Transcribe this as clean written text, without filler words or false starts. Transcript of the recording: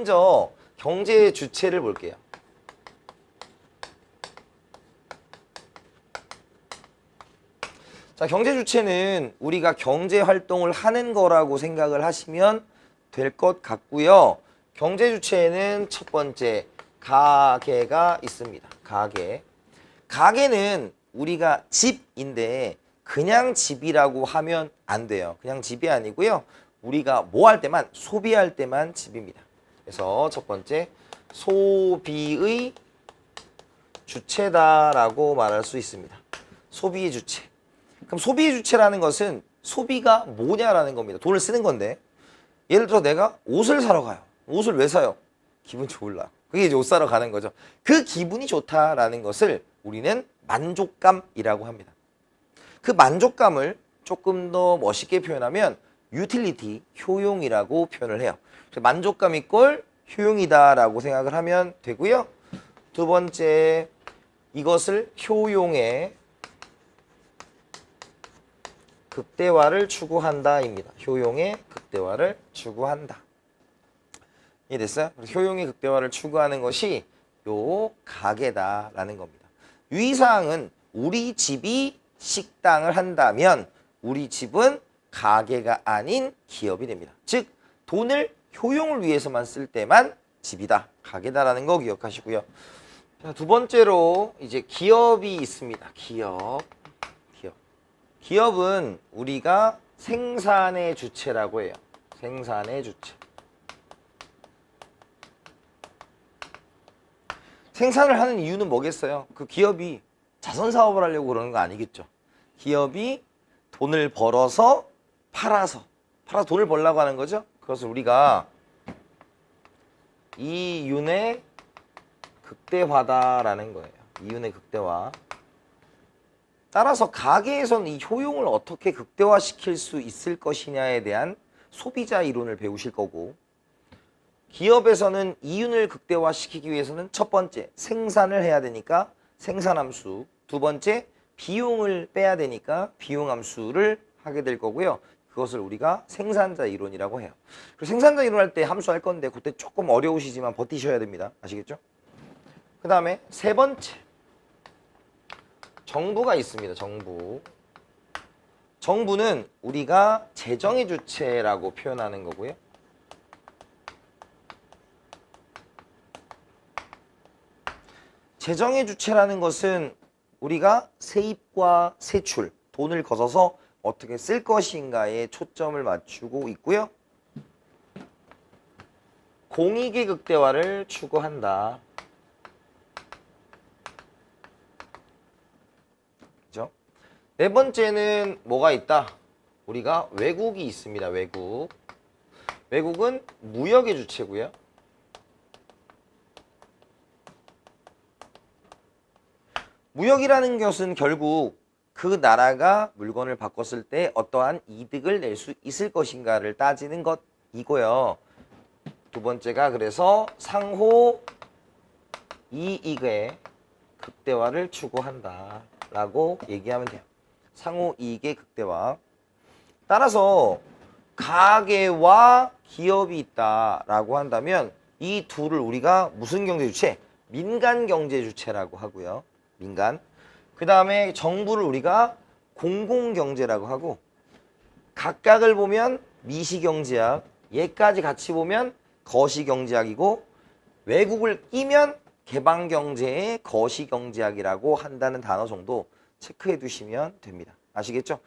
먼저 경제 주체를 볼게요. 자, 경제 주체는 우리가 경제 활동을 하는 거라고 생각을 하시면 될 것 같고요. 경제 주체에는 첫 번째 가계가 있습니다. 가계. 가계는 우리가 집인데 그냥 집이라고 하면 안 돼요. 그냥 집이 아니고요. 우리가 뭐 할 때만, 소비할 때만 집입니다. 그래서 첫 번째 소비의 주체다라고 말할 수 있습니다. 소비의 주체. 그럼 소비의 주체라는 것은 소비가 뭐냐라는 겁니다. 돈을 쓰는 건데 예를 들어 내가 옷을 사러 가요. 옷을 왜 사요? 기분 좋을라. 그게 이제 옷 사러 가는 거죠. 그 기분이 좋다라는 것을 우리는 만족감이라고 합니다. 그 만족감을 조금 더 멋있게 표현하면 유틸리티, 효용이라고 표현을 해요. 만족감 이꼴 효용이다라고 생각을 하면 되고요. 두 번째, 이것을 효용의 극대화를 추구한다입니다. 효용의 극대화를 추구한다. 이해됐어요? 효용의 극대화를 추구하는 것이 요 가계다라는 겁니다. 유의사항은 우리 집이 식당을 한다면 우리 집은 가계가 아닌 기업이 됩니다. 즉 돈을 효용을 위해서만 쓸 때만 집이다, 가계다라는 거 기억하시고요. 자, 두 번째로 이제 기업이 있습니다. 기업은 우리가 생산의 주체라고 해요. 생산의 주체. 생산을 하는 이유는 뭐겠어요? 그 기업이 자선 사업을 하려고 그러는 거 아니겠죠. 기업이 돈을 벌어서 팔아서 돈을 벌려고 하는 거죠. 그것을 우리가 이윤의 극대화다라는 거예요. 이윤의 극대화. 따라서 가계에서는 이 효용을 어떻게 극대화시킬 수 있을 것이냐에 대한 소비자 이론을 배우실 거고, 기업에서는 이윤을 극대화시키기 위해서는 첫 번째 생산을 해야 되니까 생산함수, 두 번째 비용을 빼야 되니까 비용함수를 하게 될 거고요. 그것을 우리가 생산자 이론이라고 해요. 그리고 생산자 이론 할 때 함수 할 건데 그때 조금 어려우시지만 버티셔야 됩니다. 아시겠죠? 그 다음에 세 번째, 정부가 있습니다. 정부는 우리가 재정의 주체라고 표현하는 거고요. 재정의 주체라는 것은 우리가 세입과 세출, 돈을 거둬서 어떻게 쓸 것인가에 초점을 맞추고 있고요. 공익의 극대화를 추구한다. 그죠? 네 번째는 뭐가 있다? 우리가 외국이 있습니다. 외국은 무역의 주체고요. 무역이라는 것은 결국 그 나라가 물건을 바꿨을 때 어떠한 이득을 낼 수 있을 것인가를 따지는 것이고요. 두 번째가 그래서 상호 이익의 극대화를 추구한다 라고 얘기하면 돼요. 상호 이익의 극대화. 따라서 가계와 기업이 있다라고 한다면 이 둘을 우리가 무슨 경제 주체? 민간 경제 주체라고 하고요. 민간. 그 다음에 정부를 우리가 공공경제라고 하고, 각각을 보면 미시경제학, 얘까지 같이 보면 거시경제학이고, 외국을 끼면 개방경제의 거시경제학이라고 한다는 단어 정도 체크해 두시면 됩니다. 아시겠죠?